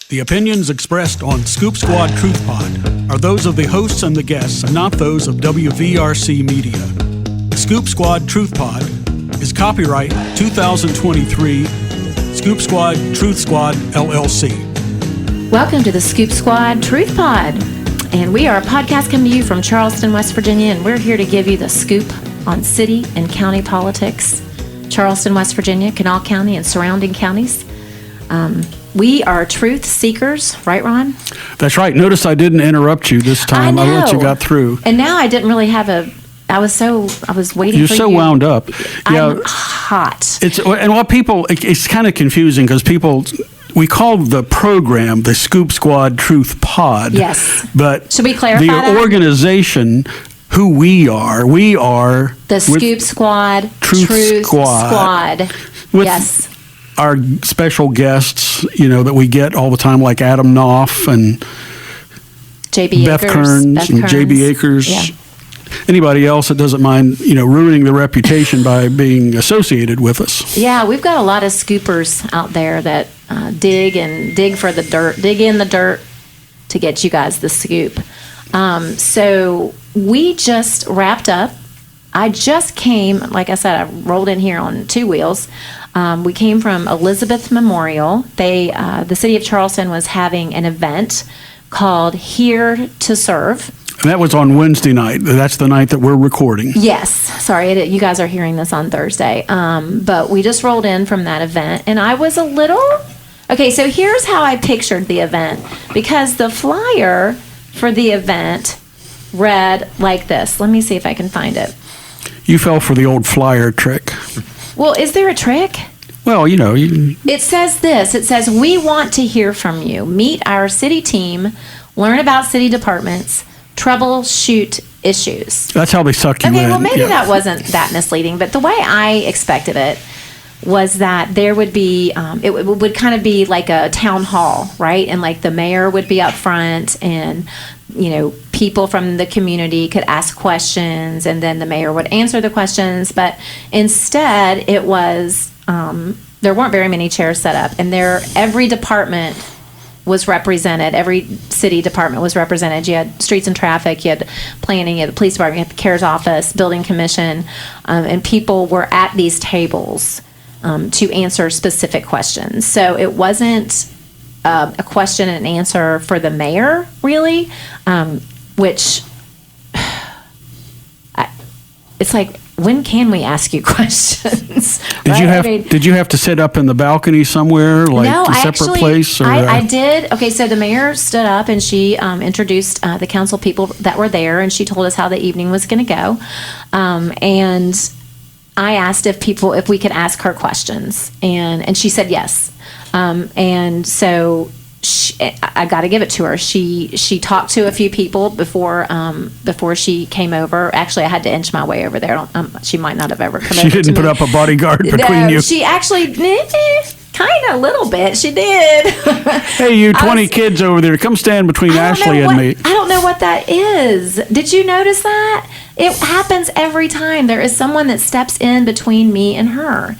The opinions expressed on Scoop Squad Truth Pod are those of the hosts and the guests and not those of WVRC Media. The Scoop Squad Truth Pod is copyright 2023 Scoop Squad Truth Squad LLC. Welcome to the Scoop Squad Truth Pod. And we are a podcast coming to you from Charleston, West Virginia, and we're here to give you the scoop on city and county politics. Charleston, West Virginia, Kanawha County, and surrounding counties. We are truth seekers, right, Ron? That's right. Notice I didn't interrupt you this time. I let you got through. And now I didn't really have I was waiting You're for you. so wound up. I'm hot. It's kind of confusing because we call the program the Scoop Squad Truth Pod. Yes. But should we clarify the organization, who we are the Scoop Squad Truth Squad. Yes. Our special guests, that we get all the time, like Adam Knopf and Beth Kearns and JB Akers. Yeah. Anybody else that doesn't mind, ruining the reputation by being associated with us. Yeah, we've got a lot of scoopers out there that dig in the dirt to get you guys the scoop. So we just wrapped up. I just came, like I said, I rolled in here on two wheels. We came from Elizabeth Memorial. The city of Charleston was having an event called Here to Serve. And that was on Wednesday night. That's the night that we're recording. Yes. Sorry, you guys are hearing this on Thursday. But we just rolled in from that event, and I was a little... Okay, so here's how I pictured the event. Because the flyer for the event read like this. Let me see if I can find it. You fell for the old flyer trick. Well, is there a trick? Well, It says this. It says, we want to hear from you. Meet our city team. Learn about city departments. Troubleshoot issues. That's how they suck you in. Okay, well, maybe that wasn't that misleading. But the way I expected it was that there would be, it would kind of be like a town hall, right? And like the mayor would be up front and, people from the community could ask questions and then the mayor would answer the questions. But instead, it was, there weren't very many chairs set up. And every department was represented. Every city department was represented. You had streets and traffic, you had planning, you had the police department, you had the CARES office, building commission, and people were at these tables to answer specific questions. So it wasn't a question and answer for the mayor, really, which it's like, when can we ask you questions? Did you have to sit up in the balcony somewhere, like a separate place? Or I did. Okay, so the mayor stood up and she introduced the council people that were there, and she told us how the evening was going to go. And I asked if we could ask her questions, and she said yes. And so I got to give it to her. She talked to a few people before she came over. Actually, I had to inch my way over there. She might not have ever come over. She didn't put up a bodyguard between you. She actually kind of a little bit. She did. Hey, you 20 kids over there, come stand between Ashley and me. I don't know what that is. Did you notice that? It happens every time. There is someone that steps in between me and her.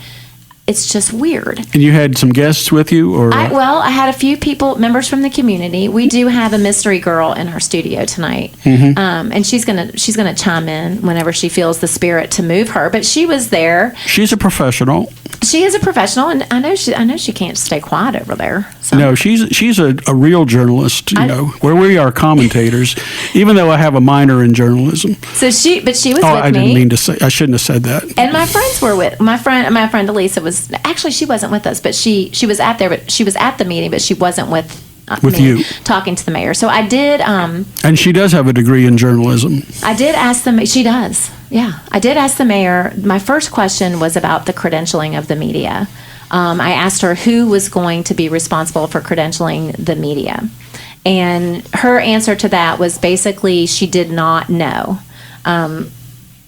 It's just weird. And you had some guests with you, or? I had a few members from the community. We do have a mystery girl in our studio tonight, and she's gonna chime in whenever she feels the spirit to move her. But she was there. She's a professional. She is a professional, and I know she can't stay quiet over there. So. No, she's a real journalist. Where we are commentators, even though I have a minor in journalism. So she was with me. I didn't mean to say. I shouldn't have said that. And my friends were with my friend Elisa was. Actually, she wasn't with us, but she was at the meeting, but she wasn't with me, you talking to the mayor. So I did. And she does have a degree in journalism. I did ask them. She does. Yeah, I did ask the mayor. My first question was about the credentialing of the media. I asked her who was going to be responsible for credentialing the media, and her answer to that was basically she did not know.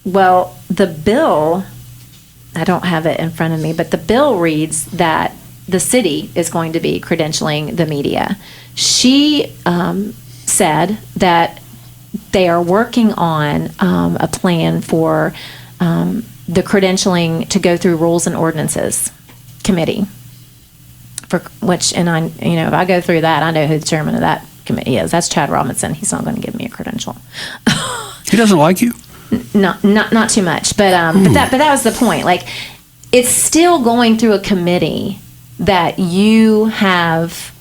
Well, the bill. I don't have it in front of me, but the bill reads that the city is going to be credentialing the media. She said that they are working on a plan for the credentialing to go through Rules and Ordinances Committee for which, and I, if I go through that, I know who the chairman of that committee is. That's Chad Robinson. He's not going to give me a credential. He doesn't like you? Not too much, but that was the point. Like, it's still going through a committee that you have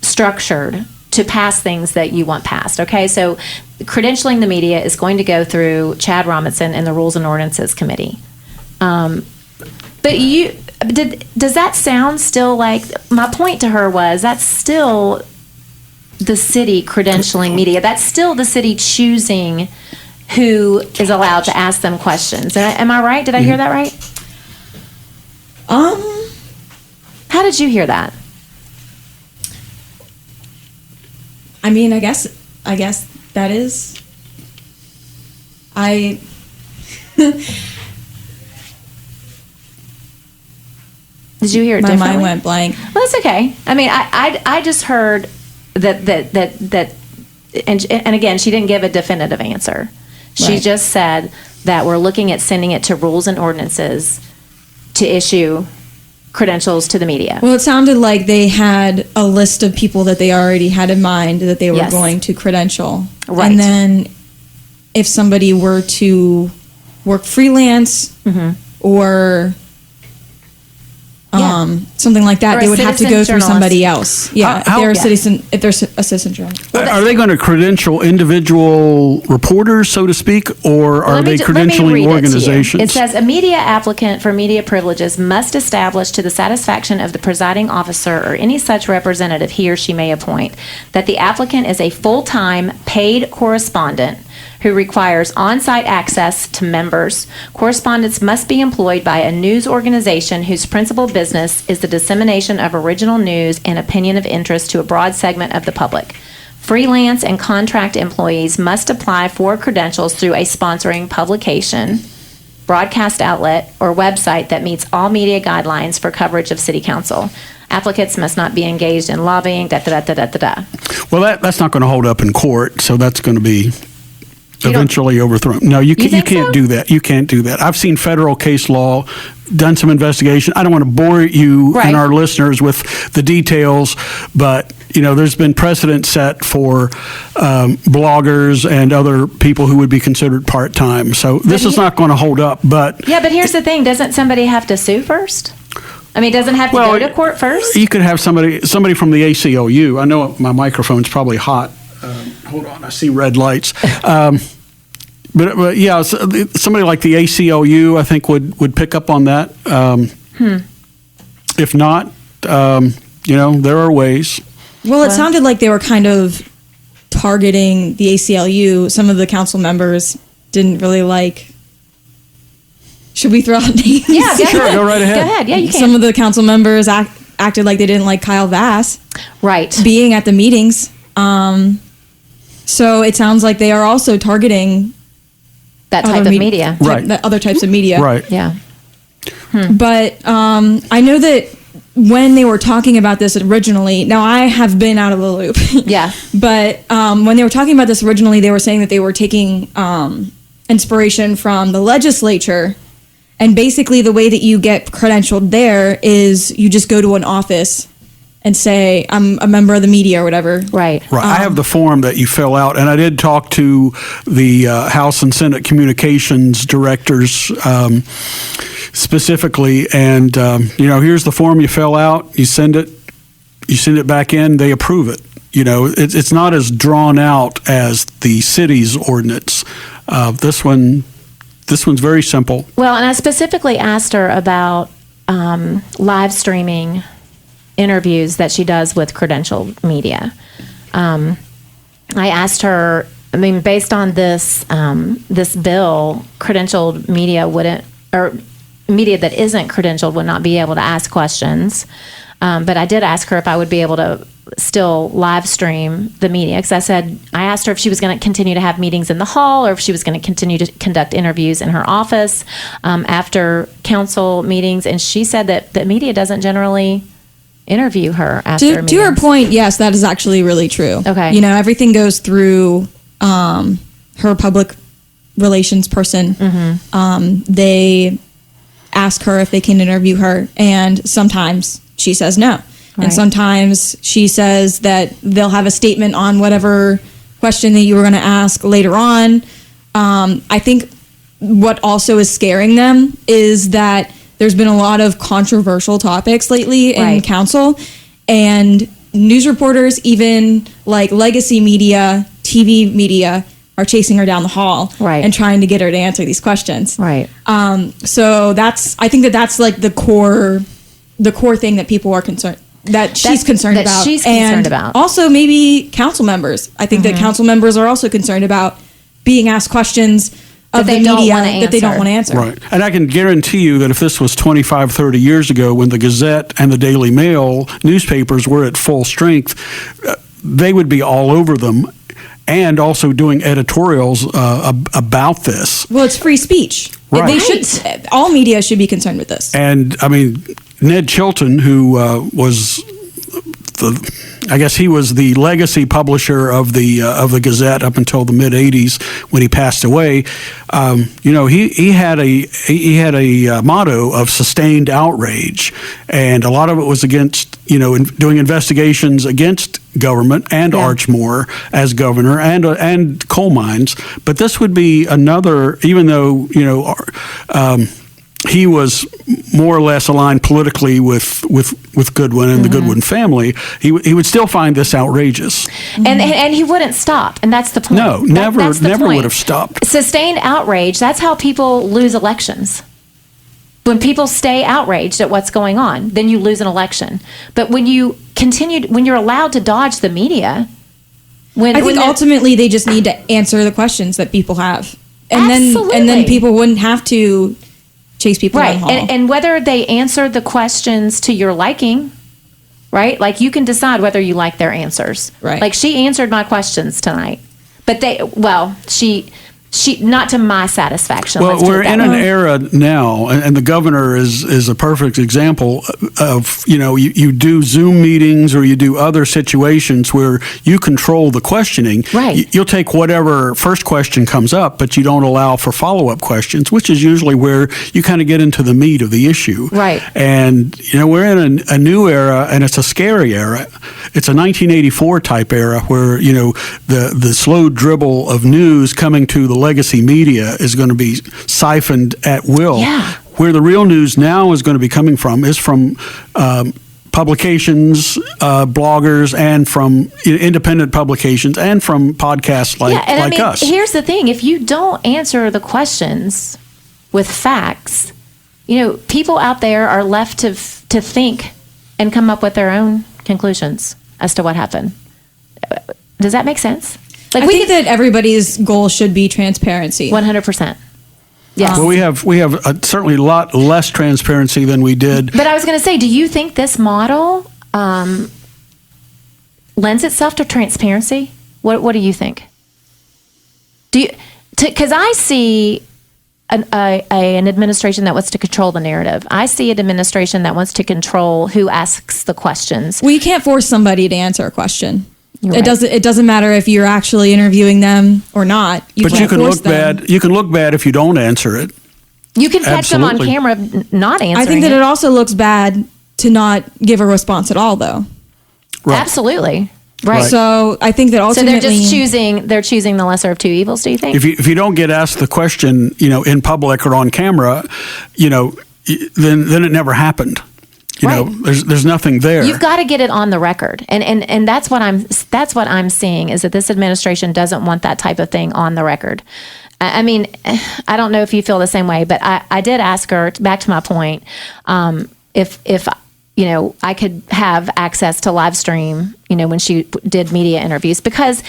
structured to pass things that you want passed. Okay, so credentialing the media is going to go through Chad Robinson and the Rules and Ordinances Committee. But does that sound still like, my point to her was, that's still the city credentialing media. That's still the city choosing who is allowed to ask them questions. Am I right? Did I hear that right? How did you hear that? I mean, I guess that is. Did you hear it My differently? mind went blank. Well, that's okay. I mean, I just heard that, and again, she didn't give a definitive answer. She Right. just said that we're looking at sending it to Rules and Ordinances to issue credentials to the media. Well, it sounded like they had a list of people that they already had in mind that they were Yes. going to credential. Right. And then if somebody were to work freelance or Yeah. something like that, Or they a would have to citizen go through journalist. somebody else. Yeah, How- if they're a yeah. citizen, if they're a citizen journalist. Are they going to credential individual reporters, so to speak, or are Let me they ju- let me credentialing read it to you. organizations? It says a media applicant for media privileges must establish to the satisfaction of the presiding officer or any such representative he or she may appoint that the applicant is a full-time paid correspondent who requires on-site access to members. Correspondents must be employed by a news organization whose principal business is the dissemination of original news and opinion of interest to a broad segment of the public. Freelance and contract employees must apply for credentials through a sponsoring publication, broadcast outlet, or website that meets all media guidelines for coverage of city council. Applicants must not be engaged in lobbying, da-da-da-da-da-da. Well, that's not going to hold up in court, so that's going to be don't- eventually overthrown. No, you think can't so? do that. You can't do that. I've seen federal case law, done some investigation. I don't want to bore you Right. and our listeners with the details, but there's been precedent set for bloggers and other people who would be considered part-time. So this is not going to hold up. But Yeah, but here's the thing. Doesn't somebody have to sue first? I mean, doesn't have to go to court first? you could have somebody from the ACLU. I know my microphone's probably hot. Hold on, I see red lights. But yeah, somebody like the ACLU, I think, would pick up on that. If not, there are ways. Well, it sounded like they were kind of targeting the ACLU. Some of the council members didn't really like. Should we throw out names? Yeah, go Sure, ahead. go right ahead. Go ahead. Yeah, you can. Some of the council members acted like they didn't like Kyle Vass Right. being at the meetings. So it sounds like they are also targeting That type of media. Right. the other types of media. Right. Yeah. But I know that when they were talking about this originally, now I have been out of the loop. Yeah. But when they were talking about this originally, they were saying that they were taking inspiration from the legislature. And basically the way that you get credentialed there is you just go to an office and say, I'm a member of the media or whatever. Right. Right. I have the form that you fill out, and I did talk to the House and Senate communications directors specifically, and here's the form you fill out, you send it back in, they approve it. It's not as drawn out as the city's ordinance. This one's very simple. Well, and I specifically asked her about live streaming interviews that she does with credentialed media. I asked her, based on this this bill, credentialed media wouldn't, or media that isn't credentialed would not be able to ask questions. But I did ask her if I would be able to still live stream the media, because I asked her if she was going to continue to have meetings in the hall or if she was going to continue to conduct interviews in her office after council meetings, and she said that the media doesn't generally interview her after To her meetings. point, yes, that is actually really true. Okay. Everything goes through her public relations person. They ask her if they can interview her, and sometimes she says no. Right. And sometimes she says that they'll have a statement on whatever question that you were going to ask later on. I think what also is scaring them is that there's been a lot of controversial topics lately in Right. council, and news reporters, even like legacy media, TV media, are chasing her down the hall Right. and trying to get her to answer these questions. Right. So I think that's like the core thing that people are concerned, that she's concerned that about. she's concerned And about. also maybe council members. I think that council members are also concerned about being asked questions of That the they don't media wanna that they don't answer. want to answer. Right. And I can guarantee you that if this was 25, 30 years ago when the Gazette and the Daily Mail newspapers were at full strength, they would be all over them and also doing editorials about this. Well, it's free speech. Right. They should. All media should be concerned with this. And I mean, Ned Chilton, who was I guess he was the legacy publisher of the Gazette up until the mid '80s when he passed away. He had a motto of sustained outrage, and a lot of it was against doing investigations against government and Archmore as governor and coal mines. But this would be another, even though he was more or less aligned politically with Goodwin and the Goodwin family, he would still find this outrageous. And he wouldn't stop, and that's the point. No, That's the never point. would have stopped. Sustained outrage, that's how people lose elections. When people stay outraged at what's going on, then you lose an election. But when you're allowed to dodge the media, I think ultimately they just need to answer the questions that people have, and Absolutely. then people wouldn't have to chase people down right, the hall. and whether they answer the questions to your liking, right? Like you can decide whether you like their answers. Right. Like she answered my questions tonight, but she not to my satisfaction. Well, let's do we're it that in an way. era now, and the governor is a perfect example of, you do Zoom meetings or you do other situations where you control the questioning. Right. You'll take whatever first question comes up, but you don't allow for follow-up questions, which is usually where you kind of get into the meat of the issue. Right. And, we're in a new era, and it's a scary era. It's a 1984 type era where, the slow dribble of news coming to the legacy media is going to be siphoned at will. Yeah. Where the real news now is going to be coming from is from publications, bloggers, and from independent publications, and from podcasts like us. Here's the thing: if you don't answer the questions with facts, people out there are left to think and come up with their own conclusions as to what happened. Does that make sense? I think that everybody's goal should be transparency. 100%. Yes. Well, we have certainly a lot less transparency than we did. But I was going to say, do you think this model lends itself to transparency? What do you think? Because I see an administration that wants to control the narrative. I see an administration that wants to control who asks the questions. Well, you can't force somebody to answer a question. You're It right. doesn't matter if you're actually interviewing them or not. But you can't can force look them. bad. You can look bad if you don't answer it. You can catch them on Absolutely. camera not answering I think that it. it also looks bad to not give a response at all, though. Right. Absolutely. Right. So I think that So ultimately, they're choosing the lesser of two evils, do you think? If you don't get asked the question, in public or on camera, then it never happened. Right. There's nothing there. You've got to get it on the record, and that's what I'm seeing is that this administration doesn't want that type of thing on the record. I mean, I don't know if you feel the same way, but I did ask her, back to my point, if I could have access to live stream, when she did media interviews, because.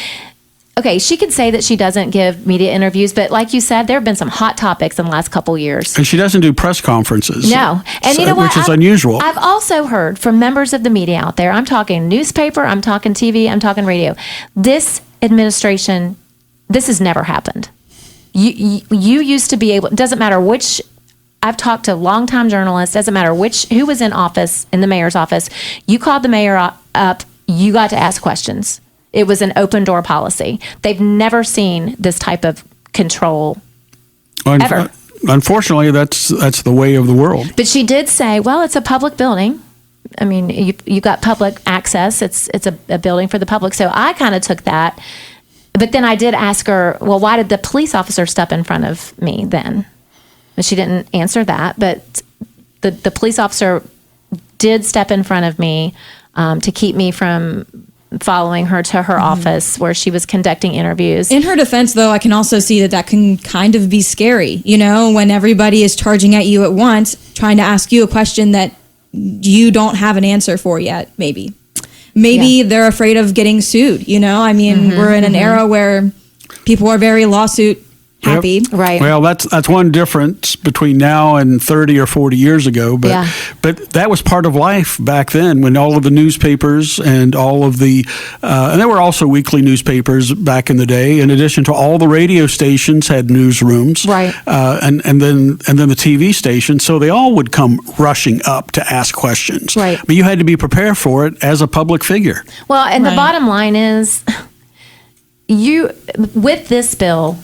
Okay, she could say that she doesn't give media interviews, but like you said, there have been some hot topics in the last couple years. And she doesn't do press conferences. No. And you know what? Which is unusual. I've also heard from members of the media out there, I'm talking newspaper, I'm talking TV, I'm talking radio. This administration, this has never happened. You used to be able, it doesn't matter which, I've talked to longtime journalists, doesn't matter who was in office, in the mayor's office, you called the mayor up, you got to ask questions. It was an open door policy. They've never seen this type of control ever. Unfortunately, that's the way of the world. But she did say, well, it's a public building. I mean, you got public access. It's a building for the public. So I kind of took that. But then I did ask her, well, why did the police officer step in front of me then? And she didn't answer that. But the police officer did step in front of me to keep me from following her to her office where she was conducting interviews. In her defense, though, I can also see that can kind of be scary, when everybody is charging at you at once, trying to ask you a question that you don't have an answer for yet, maybe. Maybe they're afraid of getting sued, I mean, we're in an era where people are very lawsuit happy. Yep. Right. Well, that's one difference between now and 30 or 40 years ago. But that was part of life back then when all of the newspapers and all of the and there were also weekly newspapers back in the day. In addition to all the radio stations had newsrooms, right? And then the TV stations. So they all would come rushing up to ask questions. Right. But you had to be prepared for it as a public figure. Well, and the bottom line is, with this bill,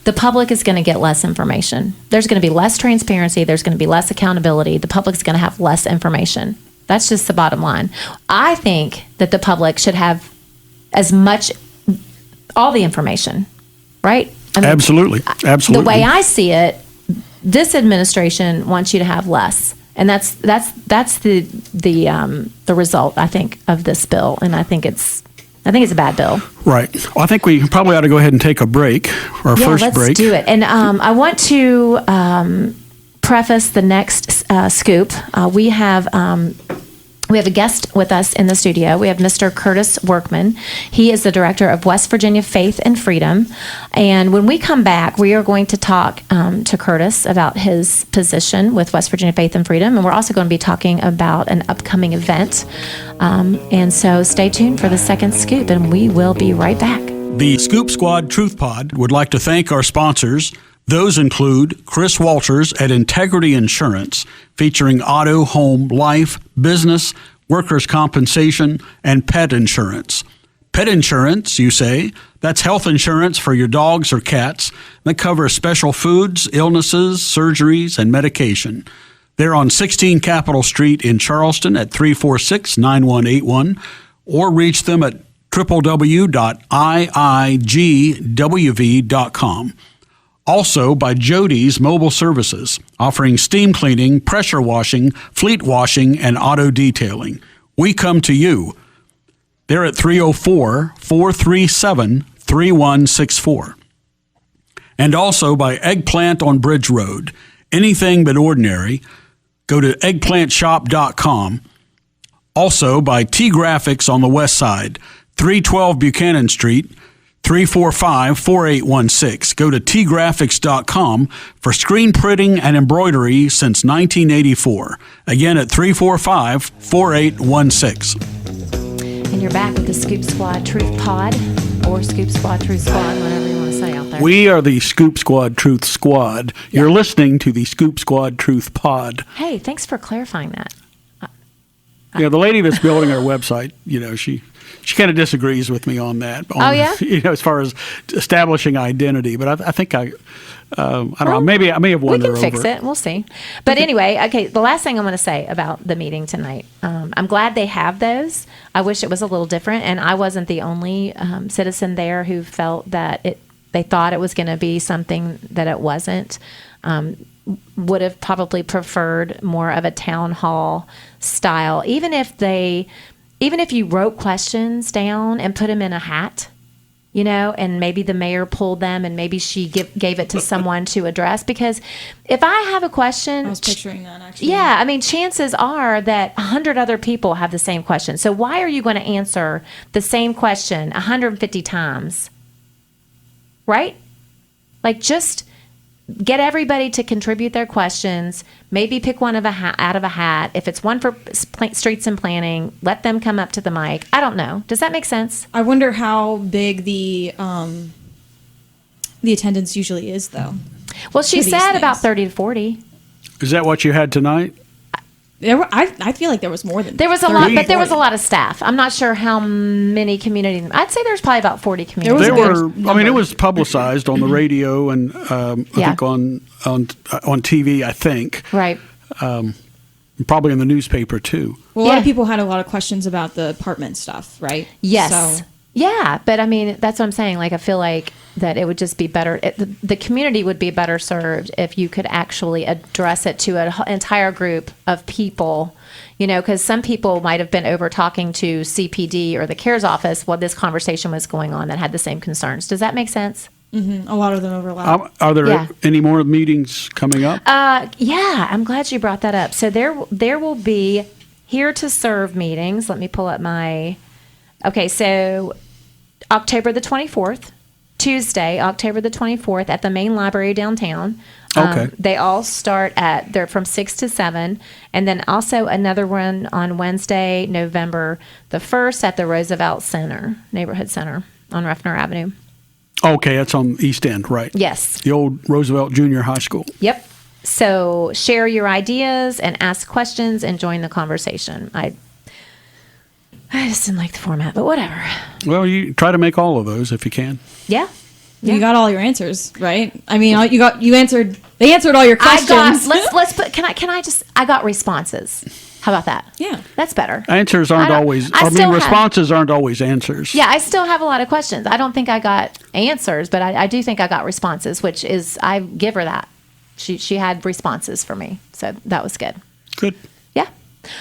the public is going to get less information. There's going to be less transparency. There's going to be less accountability. The public's going to have less information. That's just the bottom line. I think that the public should have all the information, right? I mean, Absolutely. The way I see it, this administration wants you to have less. And that's the result, I think, of this bill. And I think it's a bad bill. Right. Well, I think we probably ought to go ahead and take a break, our first break. Let's do it. And I want to preface the next scoop. We have a guest with us in the studio. We have Mr. Curtis Workman. He is the director of West Virginia Faith and Freedom. And when we come back, we are going to talk to Curtis about his position with West Virginia Faith and Freedom. And we're also going to be talking about an upcoming event. And so stay tuned for the second scoop, and we will be right back. The Scoop Squad Truth Pod would like to thank our sponsors. Those include Chris Walters at Integrity Insurance, featuring auto, home, life, business, workers' compensation, and pet insurance. Pet insurance, you say? That's health insurance for your dogs or cats that covers special foods, illnesses, surgeries, and medication. They're on 16 Capitol Street in Charleston at 346-9181, or reach them at www.iigwv.com. Also by Jody's Mobile Services, offering steam cleaning, pressure washing, fleet washing, and auto detailing. We come to you. They're at 304-437-3164. And also by Eggplant on Bridge Road. Anything but ordinary. Go to eggplantshop.com. Also by T-Graphics on the west side, 312 Buchanan Street, 345-4816. Go to tgraphics.com for screen printing and embroidery since 1984. Again at 345-4816. And you're back with the Scoop Squad Truth Pod, or Scoop Squad Truth Squad, whatever you want to say out there. We are the Scoop Squad Truth Squad. Yeah. You're listening to the Scoop Squad Truth Pod. Hey, thanks for clarifying that. Yeah, the lady that's building our website, she kind of disagrees with me on that. As far as establishing identity, but I think I don't know. Maybe I may have won her over. We can fix it. We'll see. But anyway, okay. The last thing I'm going to say about the meeting tonight. I'm glad they have those. I wish it was a little different, and I wasn't the only citizen there who felt that they thought it was going to be something that it wasn't. Would have probably preferred more of a town hall style, even if you wrote questions down and put them in a hat, and maybe the mayor pulled them and maybe she gave it to someone to address. Because if I have a question, I was picturing that actually. Yeah, I mean, chances are that 100 other people have the same question. So why are you going to answer the same question 150 times? Right? Like, just get everybody to contribute their questions. Maybe pick one out of a hat. If it's one for streets and planning, let them come up to the mic. I don't know. Does that make sense? I wonder how big the attendance usually is, though. Well, she said about 30 to 40. Is that what you had tonight? I feel like there was more than there was 30, a lot, but 40. there was a lot of staff. I'm not sure how many community. I'd say there's probably about 40 community. It was publicized on the radio and I think on TV. I think. Right. probably in the newspaper too. Well, a lot Yeah. of people had a lot of questions about the apartment stuff, right? Yes. So, Yeah, but I mean, that's what I'm saying. Like, I feel like that it would just be better. The community would be better served if you could actually address it to an entire group of people, because some people might have been over talking to CPD or the CARES office while this conversation was going on that had the same concerns. Does that make sense? a lot of them overlap. Are there Yeah. any more meetings coming up? Yeah, I'm glad you brought that up. So there will be here to serve meetings. Let me pull up my. Okay, so October the 24th, Tuesday, October the 24th at the main library downtown. Okay. They all start they're from 6 to 7. And then also another one on Wednesday, November the 1st at the Roosevelt Center, Neighborhood Center on Ruffner Avenue. Okay, that's on the East End, right? Yes. The old Roosevelt Junior High School. Yep. So share your ideas and ask questions and join the conversation. I just didn't like the format, but whatever. Well, you try to make all of those if you can. Yeah. You got all your answers, right? I mean, they answered all your questions. I got responses. How about that? Yeah. That's better. Answers aren't always, responses aren't always answers. Yeah, I still have a lot of questions. I don't think I got answers, but I do think I got responses, which is, I give her that. She had responses for me. So that was good. Good. Yeah.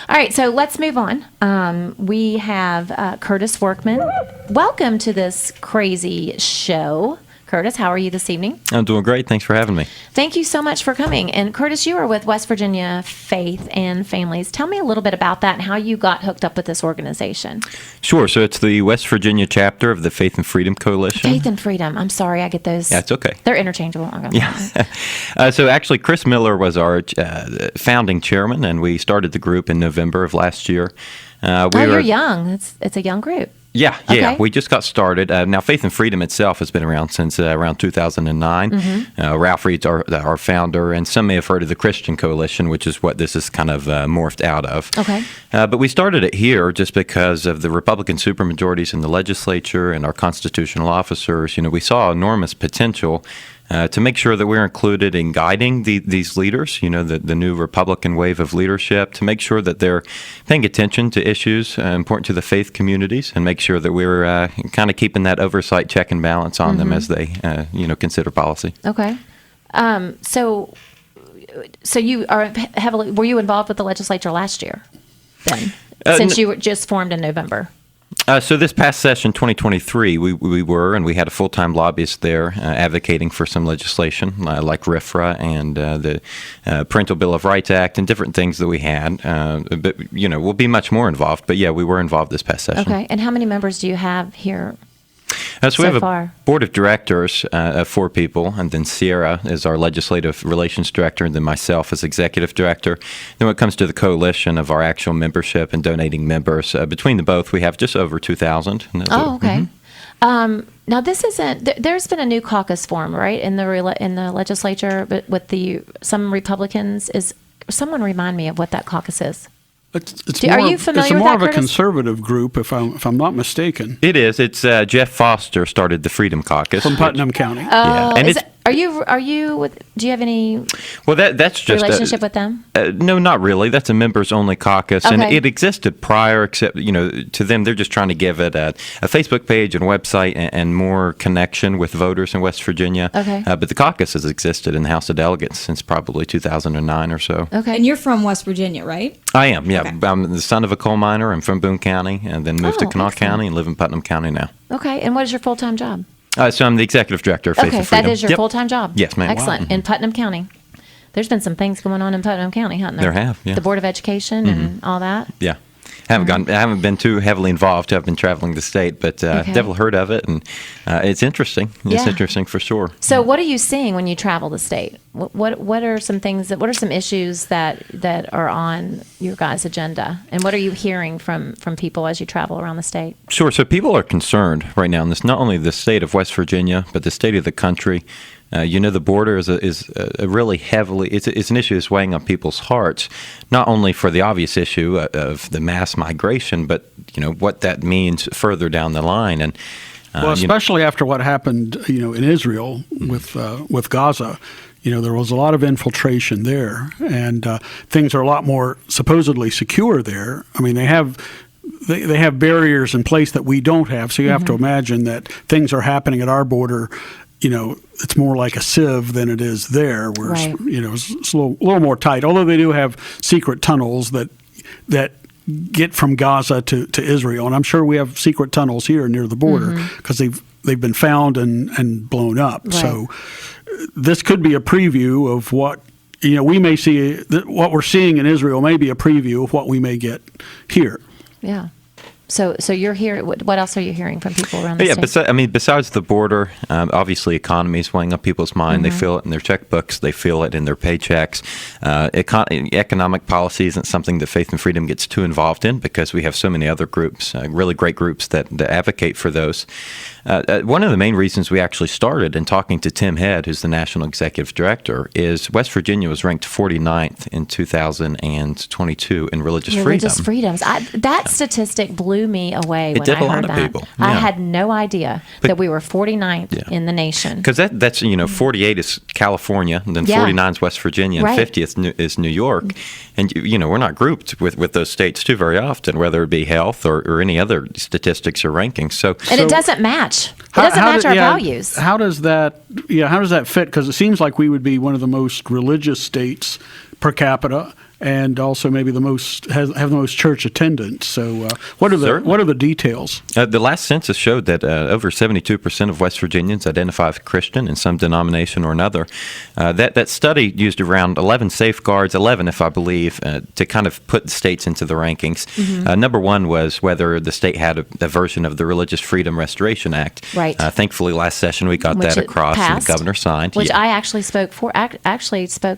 All right, so let's move on. We have Curtis Workman. Welcome to this crazy show. Curtis, how are you this evening? I'm doing great. Thanks for having me. Thank you so much for coming. And Curtis, you are with West Virginia Faith and Families. Tell me a little bit about that and how you got hooked up with this organization. Sure. So it's the West Virginia chapter of the Faith and Freedom Coalition. Faith and Freedom. I'm sorry, I get those. Yeah, it's okay. They're interchangeable. Yeah. So actually, Chris Miller was our founding chairman, and we started the group in November of last year. You're young. It's a young group. Yeah. Okay. We just got started. Now, Faith and Freedom itself has been around since around 2009. Ralph Reed's our founder, and some may have heard of the Christian Coalition, which is what this is kind of morphed out of. Okay. But we started it here just because of the Republican supermajorities in the legislature and our constitutional officers. We saw enormous potential to make sure that we're included in guiding these leaders, the new Republican wave of leadership, to make sure that they're paying attention to issues important to the faith communities, and make sure that we're kind of keeping that oversight check and balance on them as they, consider policy. Okay. So you are were you involved with the legislature last year then, since you were just formed in November? So this past session, 2023, we were, and we had a full-time lobbyist there advocating for some legislation like RFRA and the Parental Bill of Rights Act and different things that we had. But, we'll be much more involved. But, yeah, we were involved this past session. Okay. And how many members do you have here? So we have far? a board of directors of 4 people, and then Sierra is our legislative relations director, and then myself as executive director. Then when it comes to the coalition of our actual membership and donating members, between the both, we have just over 2,000. Oh, okay. Now this isn't. There's been a new caucus formed, right, in the legislature, but with some Republicans. Is someone remind me of what that caucus is? Are you familiar with that, It's more of a Curtis? conservative group, if I'm not mistaken. It is. It's Jeff Foster started the Freedom Caucus. From Putnam County. Yeah. And Are you with? Do you have any well, that's just relationship with them? No, not really. That's a members-only caucus, and Okay. it existed prior. Except to them, they're just trying to give it a Facebook page and website and more connection with voters in West Virginia. Okay. But the caucus has existed in the House of Delegates since probably 2009 or so. Okay. And you're from West Virginia, right? I am. Yeah, Okay. I'm the son of a coal miner. I'm from Boone County, and then moved to Oh, Kanawha excellent. County and live in Putnam County now. Okay. And what is your full-time job? So I'm the executive director of Faith Okay, and Freedom. that is your Yep. full-time job. Yes, ma'am. Excellent. Wow. In Putnam County. There's been some things going on in Putnam County, haven't there? There have, yeah. The Board of Education and all that. Yeah. I haven't been too heavily involved. I've been traveling the state, but Okay. definitely heard of it, and it's interesting. It's Yeah. interesting for sure. So, what are you seeing when you travel the state? What are some things what are some issues that are on your guys' agenda, and what are you hearing from people as you travel around the state? Sure. So people are concerned right now in this, not only the state of West Virginia, but the state of the country. The border is a really heavily, it's an issue that's weighing on people's hearts, not only for the obvious issue of the mass migration, but, what that means further down the line. And Well, especially after what happened, in Israel with Gaza, there was a lot of infiltration there, and things are a lot more supposedly secure there. I mean, they have barriers in place that we don't have, so you have to imagine that things are happening at our border. It's more like a sieve than it is there, where Right. it's a little more tight. Although they do have secret tunnels that get from Gaza to Israel, and I'm sure we have secret tunnels here near the border because they've been found and blown up. Right. So this could be a preview of what we may see. What we're seeing in Israel may be a preview of what we may get here. Yeah. So you're here. What else are you hearing from people around the state? Besides the border, obviously economy is weighing on people's mind. They feel it in their checkbooks. They feel it in their paychecks. Economic policy isn't something that Faith and Freedom gets too involved in because we have so many other groups, really great groups that advocate for those. One of the main reasons we actually started in talking to Tim Head, who's the National Executive Director, is West Virginia was ranked 49th in 2022 in religious freedoms. That statistic blew me away when did I a lot heard of that. people. I Yeah. had no idea that we were 49th in the nation. Because that's 48 is California, and then Yeah. 49 is West Virginia, and Right. 50th is New York. And we're not grouped with those states too very often, whether it be health or any other statistics or rankings. And it doesn't match. It doesn't match our values. How does that fit? Because it seems like we would be one of the most religious states per capita, and also maybe the most have the most church attendance. So, what are the details? The last census showed that over 72% of West Virginians identify as Christian in some denomination or another. That study used around 11 safeguards, 11 if I believe, to kind of put the states into the rankings. Number one was whether the state had a version of the Religious Freedom Restoration Act. Right. Thankfully, last session we got that across, and the governor signed. Which I actually spoke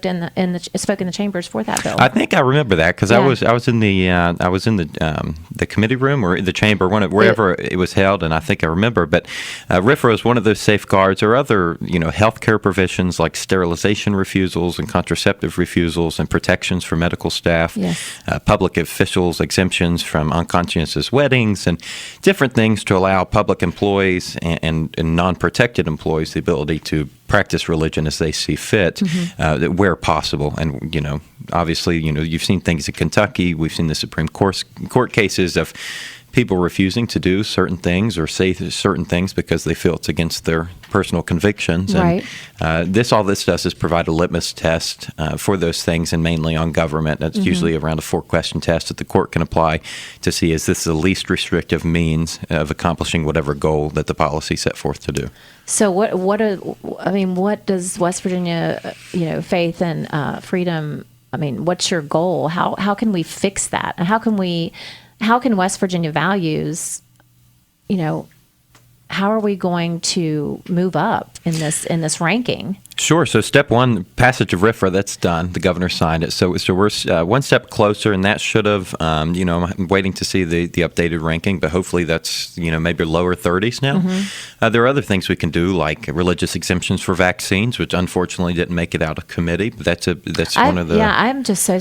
in the chambers for that bill. I think I remember that because I was in the committee room or the chamber, wherever it was held, and I think I remember. But RFRA is one of those safeguards, or other healthcare provisions like sterilization refusals and contraceptive refusals and protections for medical staff, public officials exemptions from unconscientious weddings, and different things to allow public employees and non-protected employees the ability to practice religion as they see fit, where possible. And obviously, you've seen things in Kentucky. We've seen the Supreme Court cases of people refusing to do certain things or say certain things because they feel it's against their personal convictions. Right. And all this does is provide a litmus test for those things, and mainly on government. That's usually around a 4-question test that the court can apply to see, is this the least restrictive means of accomplishing whatever goal that the policy set forth to do. So what does West Virginia, Faith and Freedom, what's your goal? How can we fix that? And how can West Virginia values, how are we going to move up in this ranking? Sure. So step one, passage of RFRA, that's done. The governor signed it. So we're one step closer, and that should have, I'm waiting to see the updated ranking, but hopefully that's, maybe lower 30s now. There are other things we can do, like religious exemptions for vaccines, which unfortunately didn't make it out of committee, but that's one of the... Yeah,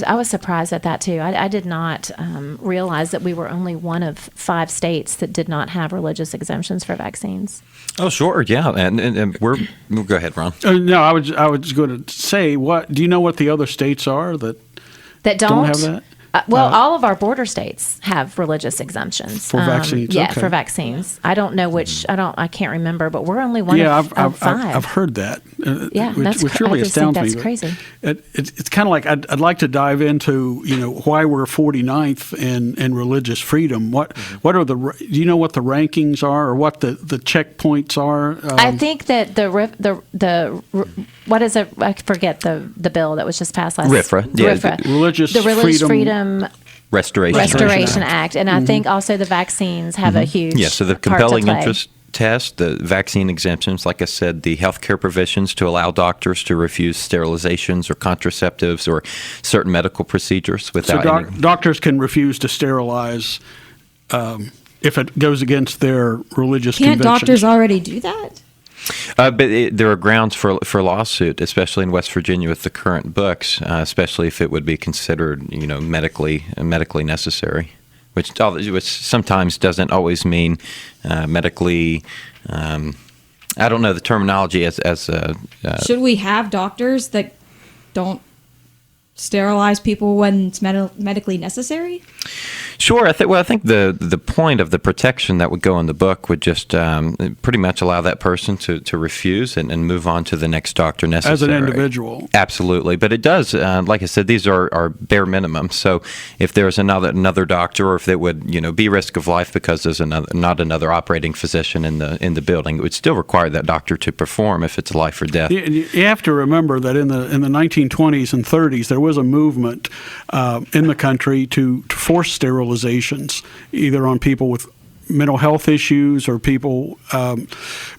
I was surprised at that too. I did not realize that we were only one of 5 states that did not have religious exemptions for vaccines. Oh, sure, yeah, and we'll go ahead, Ron. No, I was going to say, do you know what the other states are that don't have that? All of our border states have religious exemptions for vaccines. Yeah, okay. for vaccines. I don't know which. I can't remember, but we're only one of 5. I've heard that. Which really I just astounds think me. That's crazy. It's kind of like I'd like to dive into why we're 49th in religious freedom. What are do you know what the rankings are, or what the checkpoints are? I think that the what is it? I forget the bill that was just passed last. RFRA. Yeah, RFRA. The Religious Freedom Restoration Act. And I think also the vaccines have a huge so the part to compelling play. interest test, the vaccine exemptions, like I said, the healthcare provisions to allow doctors to refuse sterilizations or contraceptives or certain medical procedures without... So doctors can refuse to sterilize if it goes against their religious Can't convictions. doctors already do that? But there are grounds for lawsuit, especially in West Virginia with the current books, especially if it would be considered, medically necessary, which sometimes doesn't always mean medically I don't know the terminology as Should we have doctors that don't sterilize people when it's medically necessary? Sure. I think the point of the protection that would go in the book would just pretty much allow that person to refuse and move on to the next doctor necessary. As an individual. Absolutely. But it does, like I said, these are bare minimum. So if there's another doctor, or if there would be risk of life because there's not another operating physician in the building, it would still require that doctor to perform if it's life or death. You have to remember that in the 1920s and 30s, there was a movement in the country to force sterilizations, either on people with mental health issues or people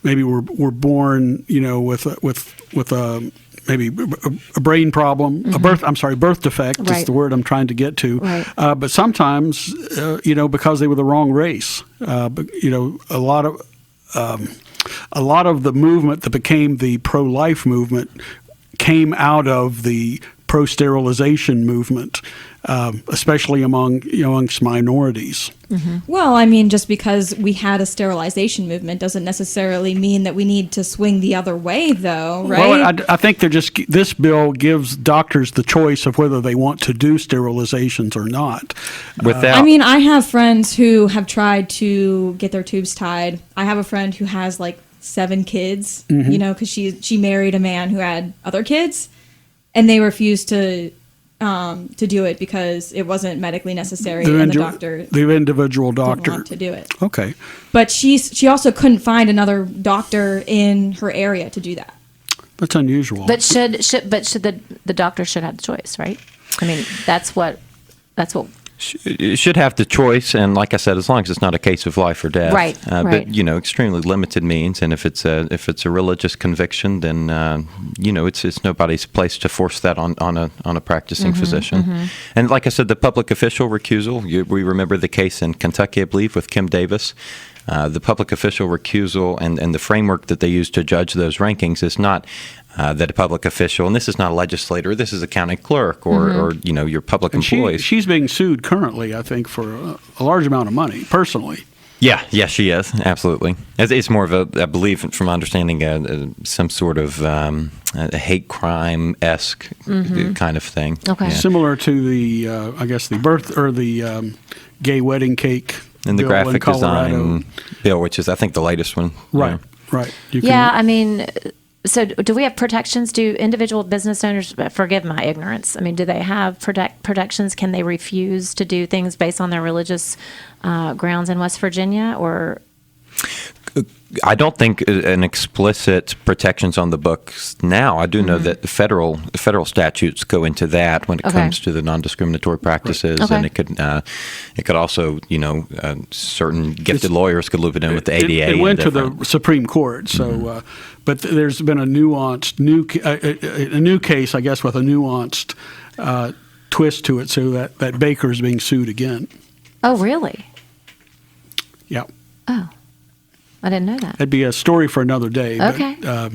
maybe were born, with maybe a brain problem, birth defect is the word I'm trying to get to. Right. But sometimes, because they were the wrong race, a lot of the movement that became the pro-life movement came out of the pro-sterilization movement, especially amongst minorities. Mm-hmm. Well, I mean, just because we had a sterilization movement doesn't necessarily mean that we need to swing the other way, though, right? Well, I think this bill gives doctors the choice of whether they want to do sterilizations or not. I have friends who have tried to get their tubes tied. I have a friend who has like 7 kids, because she married a man who had other kids, and they refused to do it because it wasn't medically necessary, and the individual doctor didn't want to do it. Okay, but she also couldn't find another doctor in her area to do that. That's unusual. But should the doctor should have the choice, right? I mean, that's what. It should have the choice, and like I said, as long as it's not a case of life or death, right? But extremely limited means, and if it's a religious conviction, then it's nobody's place to force that on a practicing physician. Mm-hmm. And like I said, the public official recusal. We remember the case in Kentucky, I believe, with Kim Davis. The public official recusal and the framework that they use to judge those rankings is not that a public official, and this is not a legislator, this is a county clerk or your public employees. She's being sued currently, I think, for a large amount of money, personally. Yeah, she is, absolutely. It's more of I believe, from my understanding, some sort of a hate crime-esque kind of thing. Okay. Yeah. Similar to the birth or the gay wedding cake and the graphic design bill, which is, I think, the latest one. Right, right. I mean, so do we have protections? Do individual business owners, forgive my ignorance, I mean, do they have protections? Can they refuse to do things based on their religious grounds in West Virginia, or? I don't think an explicit protections on the books now. I do know that the federal statutes go into that when it comes to the non-discriminatory practices, and it could also, certain gifted lawyers could loop it in with the ADA. It went to the Supreme Court, so but there's been a nuanced new case, I guess, with a nuanced twist to it, so that Baker is being sued again. Oh, really? Yeah. Oh. I didn't know that. That'd be a story for another day. Okay. But,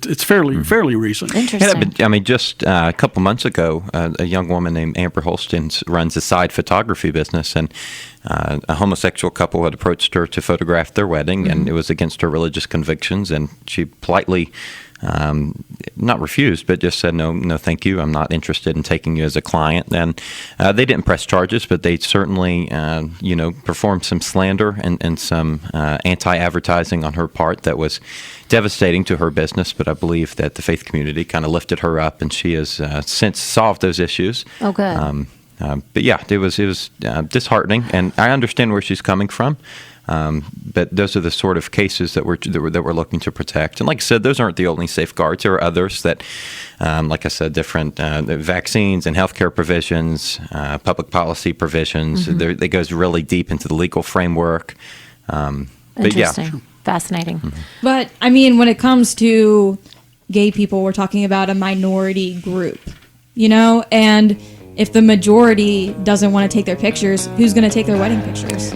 it's fairly recent. Interesting. Yeah, I mean, just a couple months ago, a young woman named Amber Holstein runs a side photography business, and a homosexual couple had approached her to photograph their wedding, and it was against her religious convictions, and she politely not refused, but just said, no, thank you. I'm not interested in taking you as a client. And they didn't press charges, but they certainly, performed some slander and some anti-advertising on her part that was devastating to her business. But I believe that the faith community kind of lifted her up, and she has since solved those issues. Oh, good. But yeah, it was disheartening, and I understand where she's coming from. But those are the sort of cases that we're looking to protect. And like I said, those aren't the only safeguards. There are others that, like I said, different vaccines and healthcare provisions, public policy provisions. They goes really deep into the legal framework. Interesting. Fascinating. But, I mean, when it comes to gay people, we're talking about a minority group, and if the majority doesn't want to take their pictures, who's going to take their wedding pictures?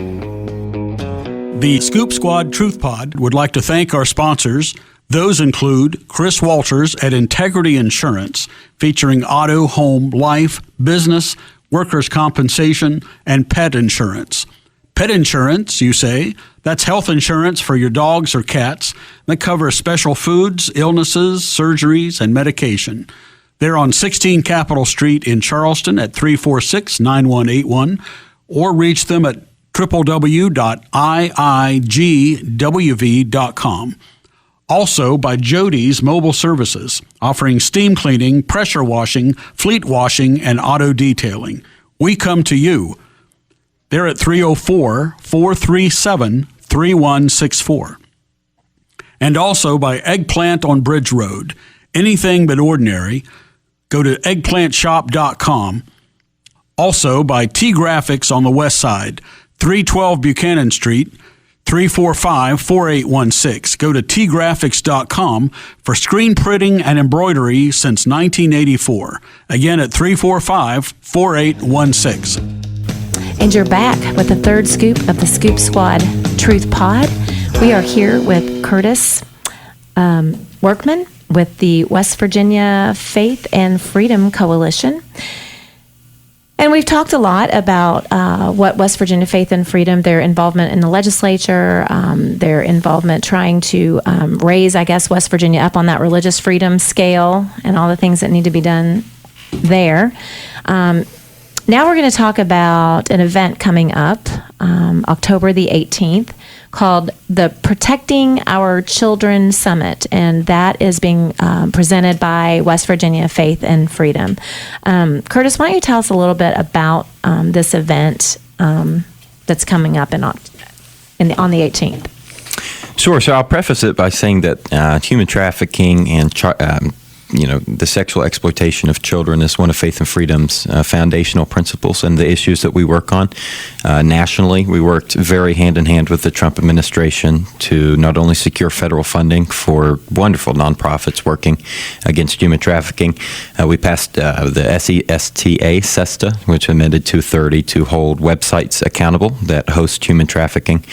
The Scoop Squad Truth Pod would like to thank our sponsors. Those include Chris Walters at Integrity Insurance, featuring auto, home, life, business, workers' compensation, and pet insurance. Pet insurance, you say? That's health insurance for your dogs or cats that covers special foods, illnesses, surgeries, and medication. They're on 16 Capitol Street in Charleston at 346-9181, or reach them at www.iigwv.com. Also by Jody's Mobile Services, offering steam cleaning, pressure washing, fleet washing, and auto detailing. We come to you. They're at 304-437-3164. And also by Eggplant on Bridge Road. Anything but ordinary. Go to eggplantshop.com. Also by T Graphics on the west side, 312 Buchanan Street, 345-4816. Go to tgraphics.com for screen printing and embroidery since 1984. Again at 345-4816. And you're back with the third scoop of the Scoop Squad Truth Pod. We are here with Curtis Workman with the West Virginia Faith and Freedom Coalition. And we've talked a lot about what West Virginia Faith and Freedom, their involvement in the legislature, their involvement trying to raise, I guess, West Virginia up on that religious freedom scale and all the things that need to be done there. Now we're going to talk about an event coming up October the 18th called the Protecting Our Children Summit, and that is being presented by West Virginia Faith and Freedom. Curtis, why don't you tell us a little bit about this event that's coming up on the 18th? Sure. So I'll preface it by saying that human trafficking and the sexual exploitation of children is one of Faith and Freedom's foundational principles and the issues that we work on. Nationally, we worked very hand-in-hand with the Trump administration to not only secure federal funding for wonderful nonprofits working against human trafficking. We passed the SESTA, which amended 230 to hold websites accountable that host human trafficking.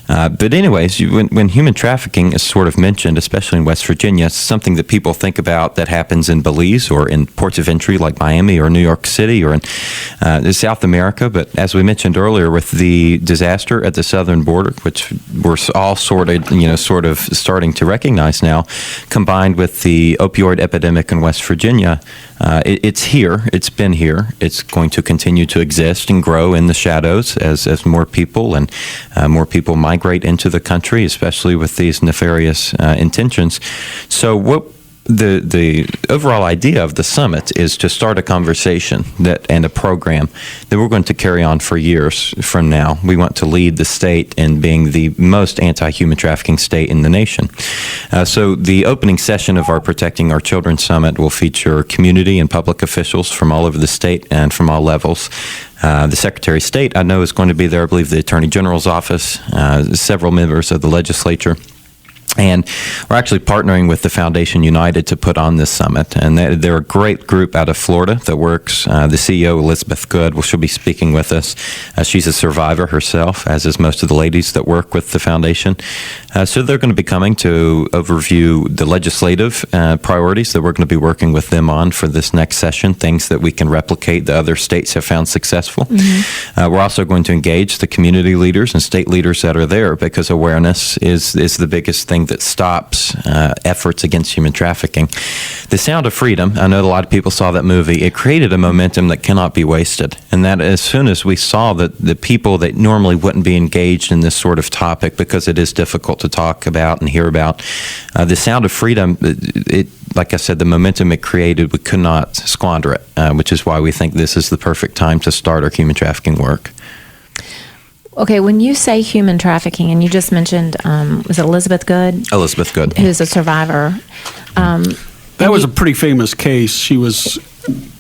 But anyways, when human trafficking is sort of mentioned, especially in West Virginia, it's something that people think about that happens in Belize or in ports of entry like Miami or New York City or in South America. But as we mentioned earlier, with the disaster at the southern border, which we're all sort of starting to recognize now, combined with the opioid epidemic in West Virginia, it's here. It's been here. It's going to continue to exist and grow in the shadows as more people and more people migrate into the country, especially with these nefarious intentions. So what the overall idea of the summit is to start a conversation and a program that we're going to carry on for years from now. We want to lead the state in being the most anti-human trafficking state in the nation. So the opening session of our Protecting Our Children Summit will feature community and public officials from all over the state and from all levels. The Secretary of State, I know, is going to be there. I believe the Attorney General's office, several members of the legislature. And we're actually partnering with the Foundation United to put on this summit. And they're a great group out of Florida that works. The CEO, Elizabeth Good, she'll be speaking with us. She's a survivor herself, as is most of the ladies that work with the foundation. So they're going to be coming to overview the legislative priorities that we're going to be working with them on for this next session, things that we can replicate that other states have found successful. Mm-hmm. We're also going to engage the community leaders and state leaders that are there, because awareness is the biggest thing that stops efforts against human trafficking. The Sound of Freedom, I know a lot of people saw that movie. It created a momentum that cannot be wasted. And that as soon as we saw that the people that normally wouldn't be engaged in this sort of topic, because it is difficult to talk about and hear about, the Sound of Freedom, like I said, the momentum it created, we could not squander it, which is why we think this is the perfect time to start our human trafficking work. Okay, when you say human trafficking, and you just mentioned, was it Elizabeth Good? Elizabeth Good. Who's a survivor. That was a pretty famous case. She was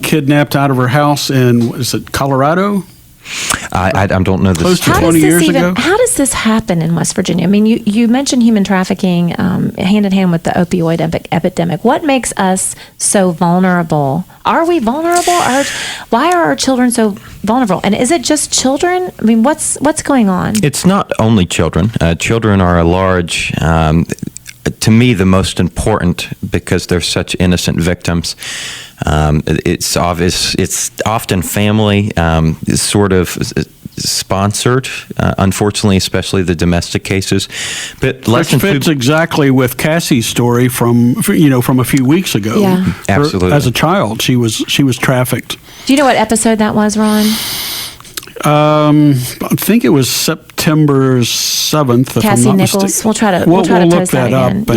kidnapped out of her house in, is it Colorado? I don't know this. Close to 20 years ago. How does this happen in West Virginia? I mean, you mentioned human trafficking hand in hand with the opioid epidemic. What makes us so vulnerable? Are we vulnerable? Why are our children so vulnerable? And is it just children? I mean, what's going on? It's not only children. Children are a large. To me, the most important, because they're such innocent victims. It's obvious. It's often family, sort of sponsored, unfortunately, especially the domestic cases. But less Which than fits exactly with Cassie's story from a few weeks ago. Yeah. Absolutely. As a child, she was trafficked. Do you know what episode that was, Ron? I think it was September 7th. If Cassie I'm not Nichols. mistaken. We'll try to We'll look post that that again. up,